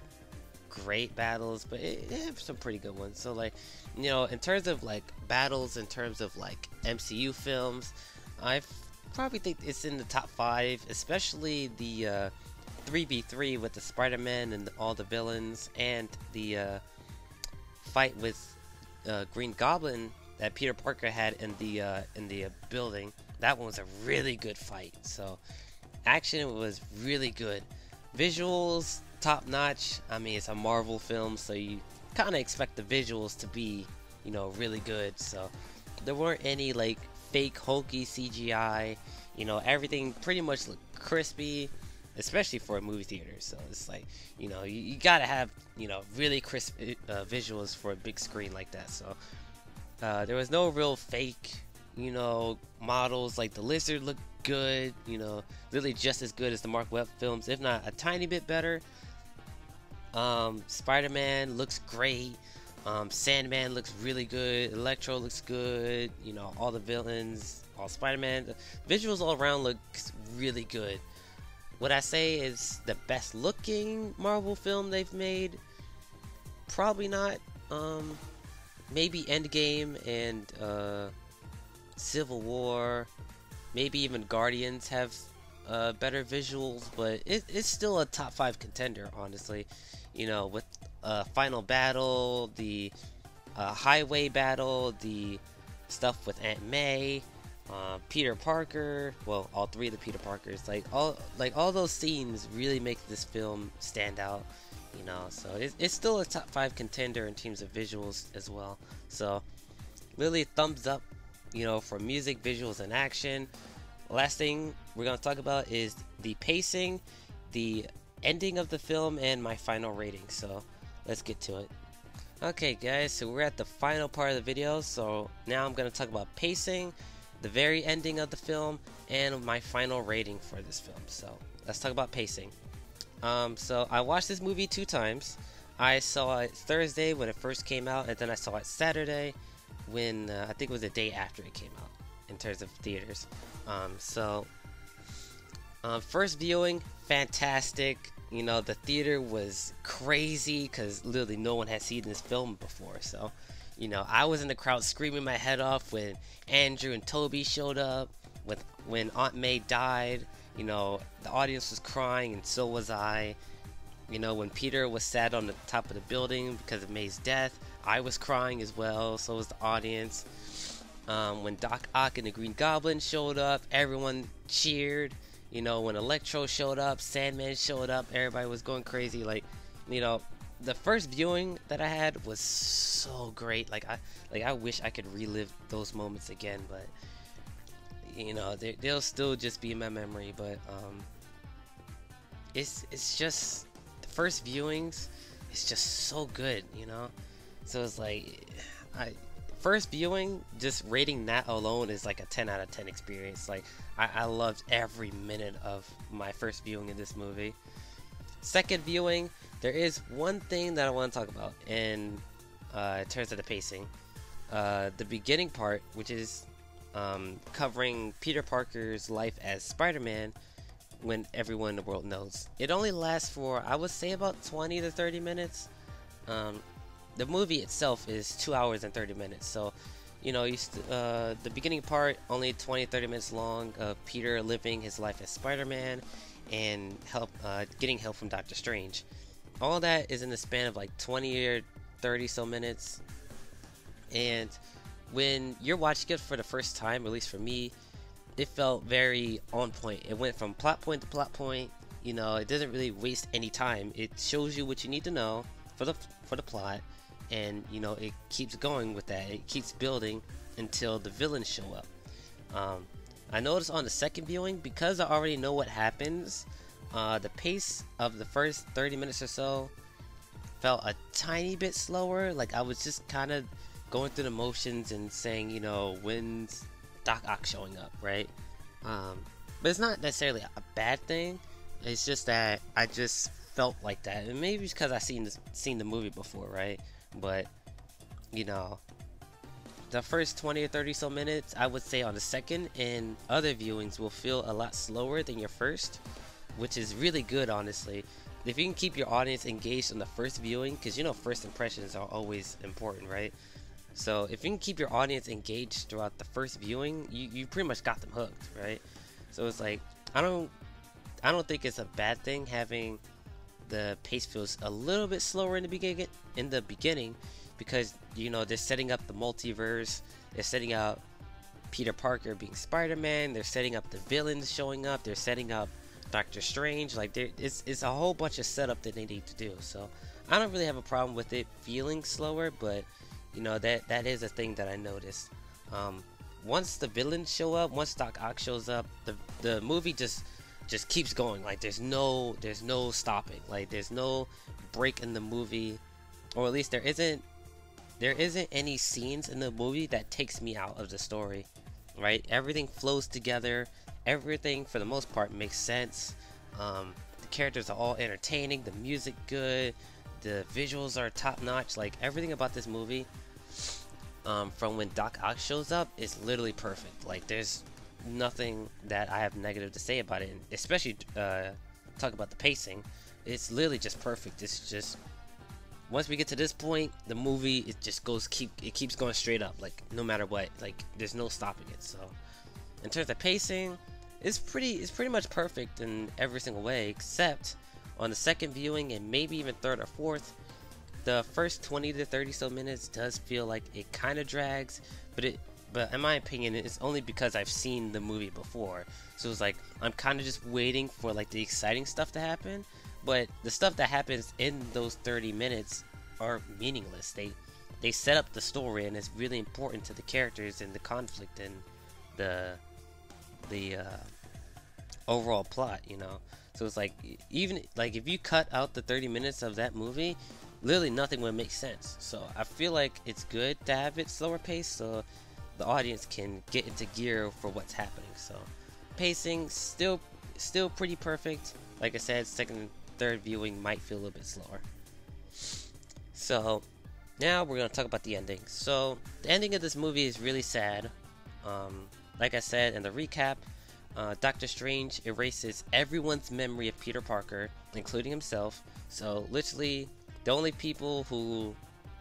great battles, but it had some pretty good ones. So like, you know, in terms of like battles, in terms of like MCU films, I probably think it's in the top 5, especially the 3v3 with the Spider-Man and all the villains, and the fight with Green Goblin that Peter Parker had in the building. That one was a really good fight. So action was really good. Visuals top notch. I mean, it's a Marvel film, so you kind of expect the visuals to be, you know, really good. So there weren't any like fake hokey CGI. You know, everything pretty much looked crispy, especially for a movie theater. So it's like, you know, you gotta have, you know, really crisp visuals for a big screen like that. So there was no real fake, you know, models. Like the Lizard looked good, you know, really just as good as the Mark Webb films, if not a tiny bit better. Spider-Man looks great. Sandman looks really good. Electro looks good. You know, all the villains, all Spider-Man. The visuals all around look really good. Would I say is the best looking Marvel film they've made? Probably not. Maybe Endgame and Civil War. Maybe even Guardians have better visuals, but it's still a top 5 contender, honestly. You know, with final battle, the highway battle, the stuff with Aunt May, Peter Parker, well, all 3 of the Peter Parkers, like all those scenes really make this film stand out. You know, so it's still a top 5 contender in terms of visuals as well. So Literally thumbs up, for music, visuals, and action. Last thing we're going to talk about is the pacing, the ending of the film, and my final rating. So let's get to it. Okay guys, so we're at the final part of the video. So now I'm going to talk about pacing, the very ending of the film, and my final rating for this film. So let's talk about pacing. So I watched this movie 2 times. I saw it Thursday when it first came out, and then I saw it Saturday when I think it was the day after it came out in terms of theaters. First viewing, fantastic. The theater was crazy because literally no one had seen this film before. So, I was in the crowd screaming my head off when Andrew and Toby showed up. When Aunt May died, the audience was crying, and so was I. When Peter was sat on the top of the building because of May's death, I was crying as well, so was the audience. When Doc Ock and the Green Goblin showed up, everyone cheered. When Electro showed up, Sandman showed up, everybody was going crazy. The first viewing that I had was so great. I wish I could relive those moments again, but they'll still just be in my memory. But it's just the first viewings. It's just so good, So it's first viewing, just rating that alone is like a 10 out of 10 experience. I loved every minute of my first viewing of this movie. Second viewing, there is one thing that I want to talk about in terms of the pacing. The beginning part, which is covering Peter Parker's life as Spider-Man when everyone in the world knows. It only lasts for, I would say, about 20 to 30 minutes. The movie itself is 2 hours and 30 minutes, so the beginning part only 20-30 minutes long of Peter living his life as Spider-Man and getting help from Doctor Strange. All that is in the span of like 20 or 30 so minutes. And when you're watching it for the first time, at least for me, it felt very on point. It went from plot point to plot point. It doesn't really waste any time. It shows you what you need to know for the plot. And it keeps going with that. It keeps building until the villains show up. I noticed on the second viewing, because I already know what happens, the pace of the first 30 minutes or so felt a tiny bit slower. I was just kind of going through the motions and saying, when's Doc Ock showing up, right? But it's not necessarily a bad thing. It's just that I just felt like that, and maybe it's because I seen the movie before, right? But the first 20 or 30 so minutes, I would say on the second and other viewings will feel a lot slower than your first, which is really good, honestly. If you can keep your audience engaged on the first viewing, because first impressions are always important, right? So if you can keep your audience engaged throughout the first viewing, you pretty much got them hooked, right? So it's I don't think it's a bad thing having the pace feels a little bit slower in the beginning, because they're setting up the multiverse, they're setting up Peter Parker being Spider-Man, they're setting up the villains showing up, they're setting up Doctor Strange. It's a whole bunch of setup that they need to do. So I don't really have a problem with it feeling slower, but that is a thing that I noticed. Once the villains show up, once Doc Ock shows up, the movie just keeps going. There's no stopping. There's no break in the movie, or at least there isn't any scenes in the movie that takes me out of the story, right? Everything flows together. Everything for the most part makes sense. The characters are all entertaining, the music good, the visuals are top notch. Everything about this movie, from when Doc Ock shows up, is literally perfect. There's nothing that I have negative to say about it, and especially talk about the pacing. It's literally just perfect. It's just, once we get to this point, the movie, it just keeps going straight up, no matter what. There's no stopping it. So in terms of pacing, it's pretty much perfect in every single way, except on the second viewing and maybe even third or fourth. The first 20 to 30 so minutes does feel like it kind of drags, but in my opinion, it's only because I've seen the movie before. So it's I'm kind of just waiting for the exciting stuff to happen, but the stuff that happens in those 30 minutes are meaningless. they set up the story, and it's really important to the characters and the conflict and the overall plot, you know. So it's like, even like if you cut out the 30 minutes of that movie, literally nothing would make sense. So I feel like it's good to have it slower paced so the audience can get into gear for what's happening. So pacing still pretty perfect. Like I said, second and third viewing might feel a little bit slower. So now we're going to talk about the ending. So the ending of this movie is really sad. Like I said in the recap, Doctor Strange erases everyone's memory of Peter Parker, including himself. So literally the only people who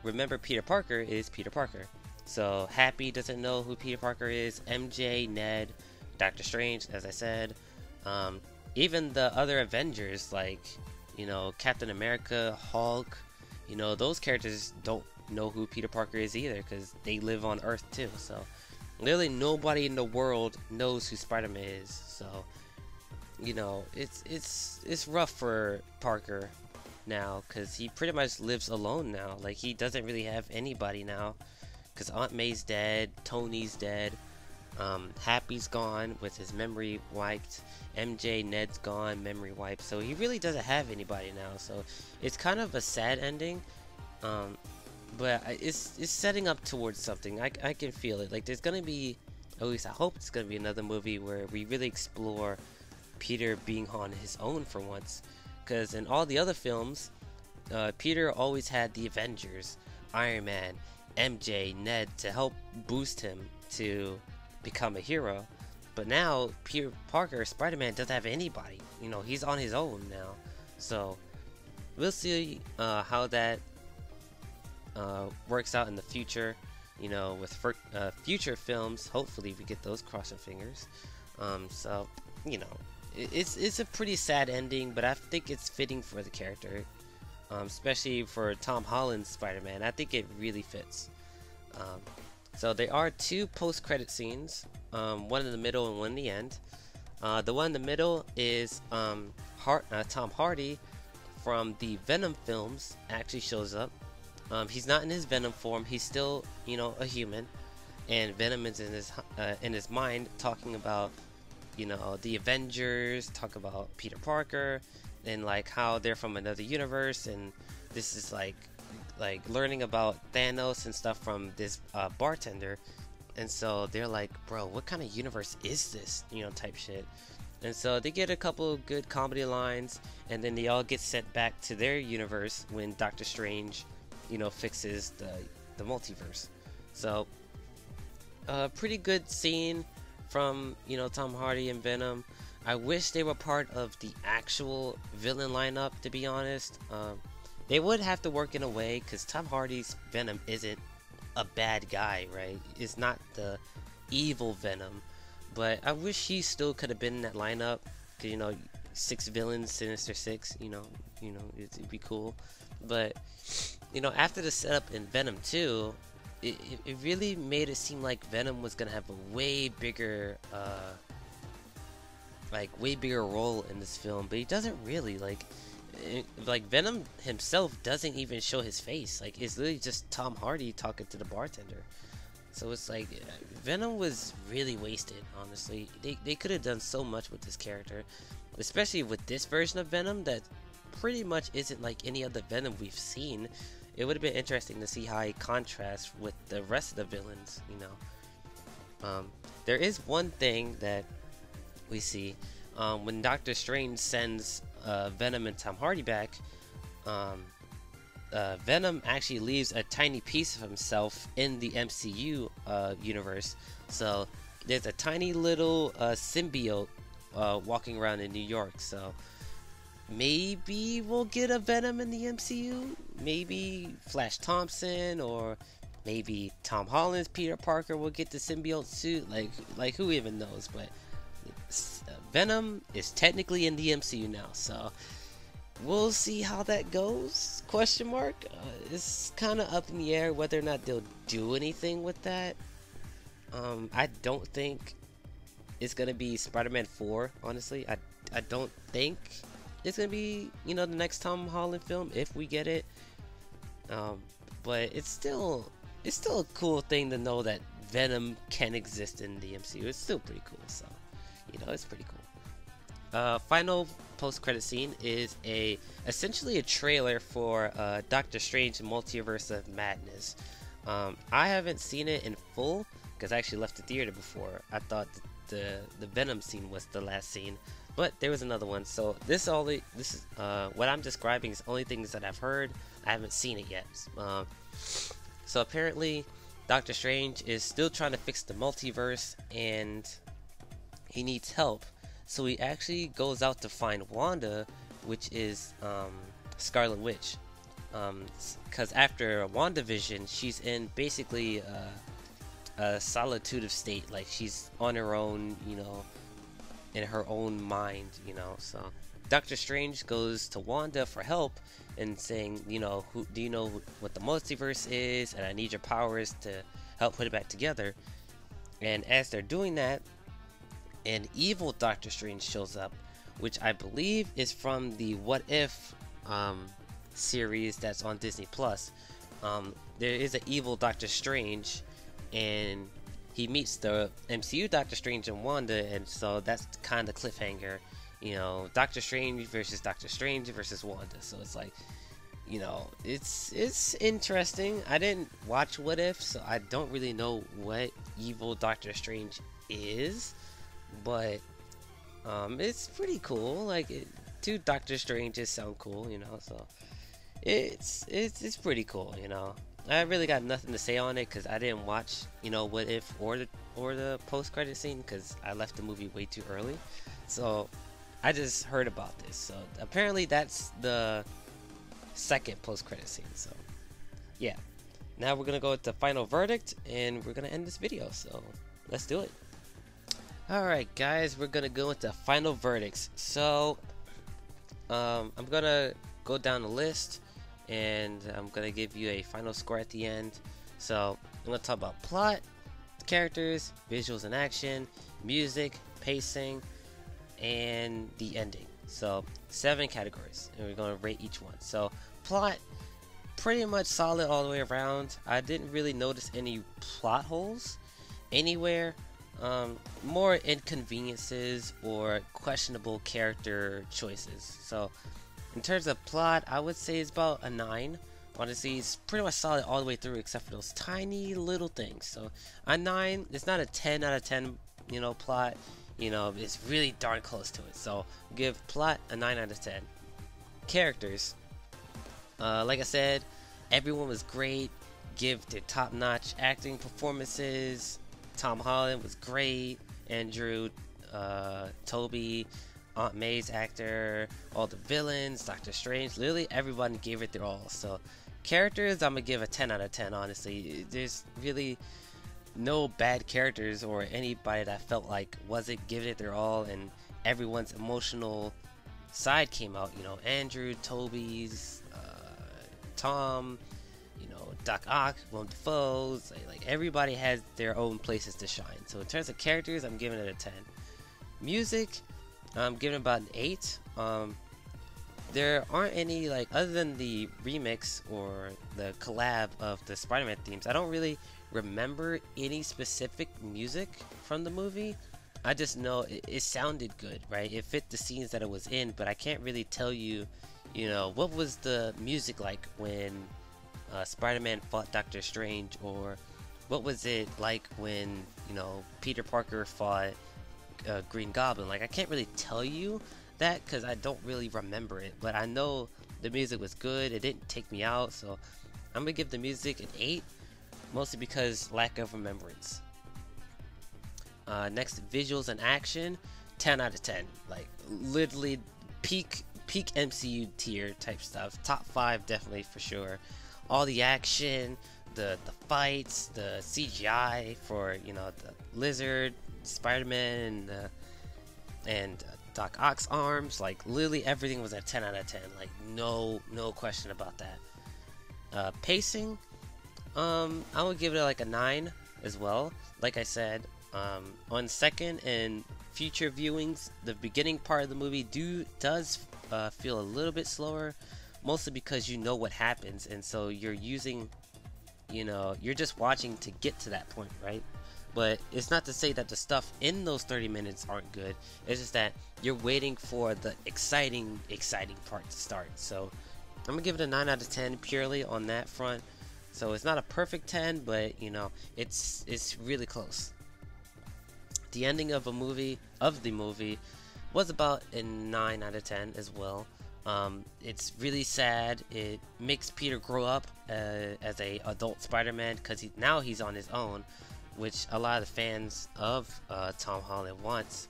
remember Peter Parker is Peter Parker. So Happy doesn't know who Peter Parker is, MJ, Ned, Doctor Strange, as I said. Even the other Avengers, like, you know, Captain America, Hulk, you know, those characters don't know who Peter Parker is either, because they live on Earth too. So literally nobody in the world knows who Spider-Man is. So, you know, it's rough for Parker now, because he pretty much lives alone now. Like, he doesn't really have anybody now, because Aunt May's dead, Tony's dead, Happy's gone with his memory wiped, MJ, Ned's gone, memory wiped. So he really doesn't have anybody now. So it's kind of a sad ending, but it's setting up towards something. I can feel it. Like, there's gonna be, at least I hope it's gonna be another movie where we really explore Peter being on his own for once. Because in all the other films, Peter always had the Avengers, Iron Man, MJ, Ned to help boost him to become a hero. But now Peter Parker, Spider-Man, doesn't have anybody. You know, he's on his own now. So we'll see how that works out in the future. You know, with future films, hopefully we get those, crossing fingers. So, you know, it's a pretty sad ending, but I think it's fitting for the character, especially for Tom Holland's Spider-Man. I think it really fits. So there are two post-credit scenes, one in the middle and one in the end. The one in the middle is Tom Hardy from the Venom films actually shows up. He's not in his Venom form. He's still, you know, a human, and Venom is in his mind, talking about, you know, the Avengers, talk about Peter Parker, and like how they're from another universe, and this is like learning about Thanos and stuff from this bartender. And so they're like, bro, what kind of universe is this, you know, type shit. And so they get a couple of good comedy lines, and then they all get sent back to their universe when Doctor Strange, you know, fixes the multiverse. So pretty good scene from, you know, Tom Hardy and Venom. I wish they were part of the actual villain lineup, to be honest. They would have to work in a way, because Tom Hardy's Venom isn't a bad guy, right? It's not the evil Venom, but I wish he still could have been in that lineup, because, you know, 6 villains, Sinister Six, you know, it'd be cool. But, you know, after the setup in Venom 2, it really made it seem like Venom was gonna have a way bigger role in this film, but he doesn't really. Like Venom himself doesn't even show his face. Like, it's literally just Tom Hardy talking to the bartender. So it's like, Venom was really wasted, honestly. They could have done so much with this character, especially with this version of Venom that pretty much isn't like any other Venom we've seen. It would have been interesting to see how he contrasts with the rest of the villains, you know. There is one thing that we see when Doctor Strange sends Venom and Tom Hardy back. Venom actually leaves a tiny piece of himself in the MCU universe. So there's a tiny little symbiote walking around in New York. So maybe we'll get a Venom in the MCU. Maybe Flash Thompson, or maybe Tom Holland's Peter Parker will get the symbiote suit. Like who even knows? But Venom is technically in the MCU now, so we'll see how that goes. Question mark. It's kind of up in the air whether or not they'll do anything with that. I don't think it's gonna be Spider-Man 4. Honestly, I don't think it's gonna be, you know, the next Tom Holland film if we get it. but it's still a cool thing to know that Venom can exist in the MCU. It's still pretty cool, so it's pretty cool. Final post-credit scene is essentially a trailer for Doctor Strange Multiverse of Madness. I haven't seen it in full because I actually left the theater before. I thought the Venom scene was the last scene, but there was another one. So this is what I'm describing is only things that I've heard. I haven't seen it yet. So apparently Doctor Strange is still trying to fix the multiverse and he needs help. So he actually goes out to find Wanda, which is Scarlet Witch. Because after WandaVision, she's in basically a solitude of state. Like she's on her own, in her own mind, So Doctor Strange goes to Wanda for help and saying, do you know what the multiverse is? And I need your powers to help put it back together. And as they're doing that, an evil Doctor Strange shows up, which I believe is from the What If series that's on Disney Plus. There is an evil Doctor Strange, and he meets the MCU Doctor Strange and Wanda, and so that's kind of cliffhanger. Doctor Strange versus Wanda. So it's like, it's interesting. I didn't watch What If, so I don't really know what evil Doctor Strange is, but it's pretty cool. Like two Doctor Stranges sound cool, so it's pretty cool. I really got nothing to say on it because I didn't watch What If or the post credit scene because I left the movie way too early. So I just heard about this. So apparently that's the second post credit scene. So yeah, now we're gonna go with the final verdict and we're gonna end this video. So let's do it. Alright guys, we're gonna go with the final verdicts. So I'm gonna go down the list and I'm gonna give you a final score at the end. So I'm gonna talk about plot, characters, visuals and action, music, pacing, and the ending. So 7 categories and we're gonna rate each one. So plot, pretty much solid all the way around. I didn't really notice any plot holes anywhere. More inconveniences or questionable character choices. So in terms of plot, I would say it's about a 9. Honestly, it's pretty much solid all the way through except for those tiny little things. So a 9, it's not a 10 out of 10, plot. It's really darn close to it. So give plot a 9 out of 10. Characters, like I said, everyone was great. Give their top-notch acting performances. Tom Holland was great. Andrew, Toby, Aunt May's actor, all the villains, Doctor Strange, literally everyone gave it their all. So characters, I'm gonna give a 10 out of 10. Honestly, there's really no bad characters or anybody that felt like wasn't giving it their all, and everyone's emotional side came out. Andrew, Toby's, Tom, Doc Ock, Willem Dafoe's, like everybody has their own places to shine. So in terms of characters, I'm giving it a 10. Music, I'm giving it about an 8. There aren't any, other than the remix or the collab of the Spider-Man themes, I don't really remember any specific music from the movie. I just know it sounded good, right? It fit the scenes that it was in, but I can't really tell you, what was the music like when Spider-Man fought Doctor Strange, or what was it like when, Peter Parker fought Green Goblin. I can't really tell you that because I don't really remember it, but I know the music was good. It didn't take me out, so I'm gonna give the music an 8, mostly because lack of remembrance. Next, visuals and action, 10 out of 10. Literally peak MCU tier type stuff. Top 5 definitely for sure. All the action, the fights, the CGI for the Lizard, Spider-Man, and Doc Ock's arms, literally everything was a 10 out of 10. No question about that. Pacing, I would give it a 9 as well. Like I said, on second and future viewings, the beginning part of the movie does feel a little bit slower, mostly because what happens, and so you're using you know, you're just watching to get to that point, right? But it's not to say that the stuff in those 30 minutes aren't good. It's just that you're waiting for the exciting part to start. So I'm gonna give it a 9 out of 10 purely on that front. So it's not a perfect 10, but you know, it's really close. The ending of the movie was about a 9 out of 10 as well. It's really sad. It makes Peter grow up as a adult Spider-Man, because now he's on his own, which a lot of the fans of Tom Holland wants.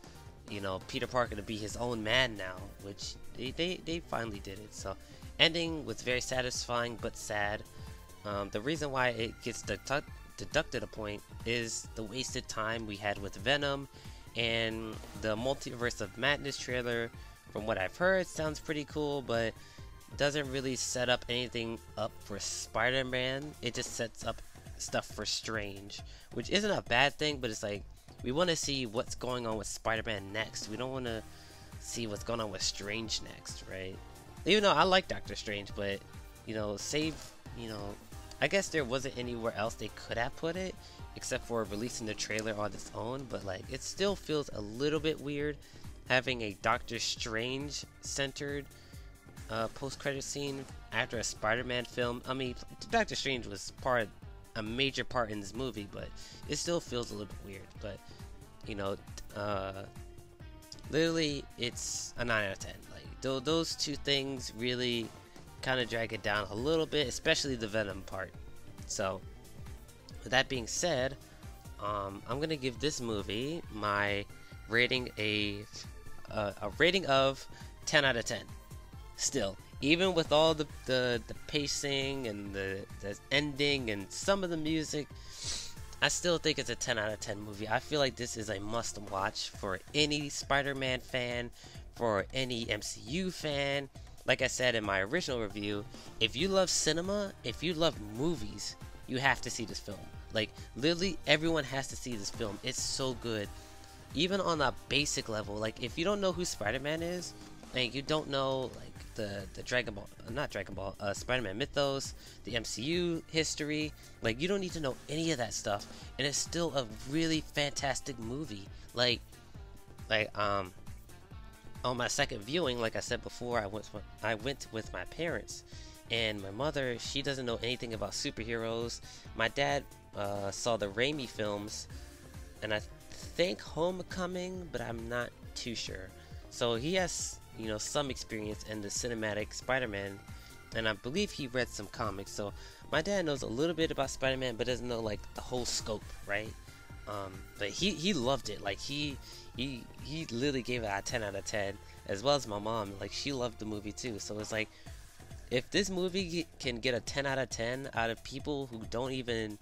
You know, Peter Parker to be his own man now, which they finally did it. So ending was very satisfying but sad. The reason why it gets deducted a point is the wasted time we had with Venom, and the Multiverse of Madness trailer, from what I've heard, sounds pretty cool, but doesn't really set up anything up for Spider-Man. It just sets up stuff for Strange, which isn't a bad thing, but it's like, we want to see what's going on with Spider-Man next. We don't want to see what's going on with Strange next, right? Even though I like Doctor Strange, but you know, I guess there wasn't anywhere else they could have put it except for releasing the trailer on its own. But like, it still feels a little bit weird having a Doctor Strange centered post-credit scene after a Spider-Man film. I mean, Doctor Strange was a major part in this movie, but it still feels a little bit weird. But you know, literally, it's a 9 out of 10. Like, those two things really kind of drag it down a little bit, especially the Venom part. So with that being said, I'm gonna give this movie my rating a rating of 10 out of 10. Still, even with all the pacing and the ending and some of the music, I still think it's a 10 out of 10 movie. I feel like this is a must watch for any Spider-Man fan, for any MCU fan. Like I said in my original review, if you love cinema, if you love movies, you have to see this film. Like, literally everyone has to see this film. It's so good. Even on a basic level, like, if you don't know who Spider-Man is, and you don't know like the Spider-Man mythos, the MCU history, like, you don't need to know any of that stuff, and it's still a really fantastic movie. Like on my second viewing, like I said before, I went with my parents, and my mother, she doesn't know anything about superheroes. My dad saw the Raimi films, and I think Homecoming, but I'm not too sure. So he has, you know, some experience in the cinematic Spider-Man, and I believe he read some comics. So my dad knows a little bit about Spider-Man, but doesn't know like the whole scope, right? But he loved it. Like, he literally gave it a 10 out of 10, as well as my mom. Like, she loved the movie too. So it's like, if this movie can get a 10 out of 10 out of people who don't even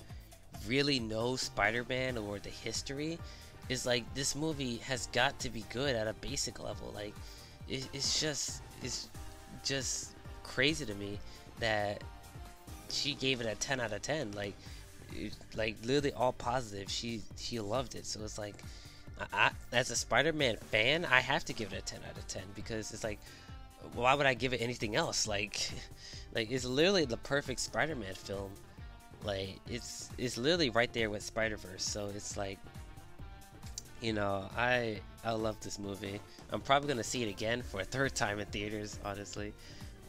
really know Spider-Man or the history, it's like, this movie has got to be good at a basic level. Like, it's just crazy to me that she gave it a 10 out of 10. Like literally all positive. She loved it. So it's like, I as a Spider-Man fan, I have to give it a 10 out of 10, because it's like, why would I give it anything else? Like it's literally the perfect Spider-Man film. Like, it's literally right there with Spider-Verse. So it's like, you know, I love this movie. I'm probably gonna see it again for a third time in theaters, honestly.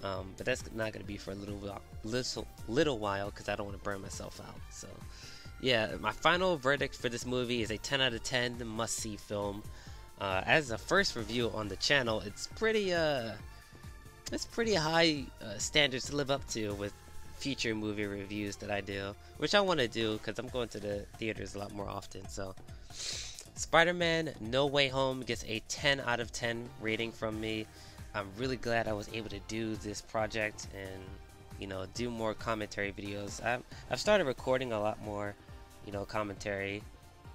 But that's not gonna be for a little while, because I don't want to burn myself out. So yeah, my final verdict for this movie is a 10 out of 10 must-see film. As a first review on the channel, it's pretty high standards to live up to with future movie reviews that I do, which I want to do because I'm going to the theaters a lot more often. So Spider-Man No Way Home gets a 10 out of 10 rating from me. I'm really glad I was able to do this project and, you know, do more commentary videos. I've started recording a lot more, you know, commentary,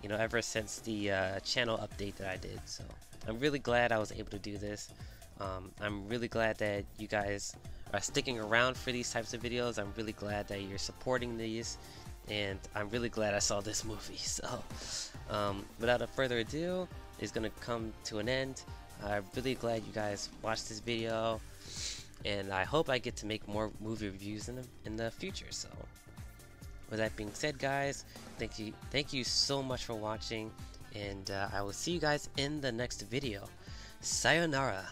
you know, ever since the channel update that I did. So I'm really glad I was able to do this. I'm really glad that you guys are sticking around for these types of videos. I'm really glad that you're supporting these, and I'm really glad I saw this movie. So without further ado, it's gonna come to an end. I'm really glad you guys watched this video, and I hope I get to make more movie reviews in the future. So with that being said, guys, thank you so much for watching, and I will see you guys in the next video. Sayonara.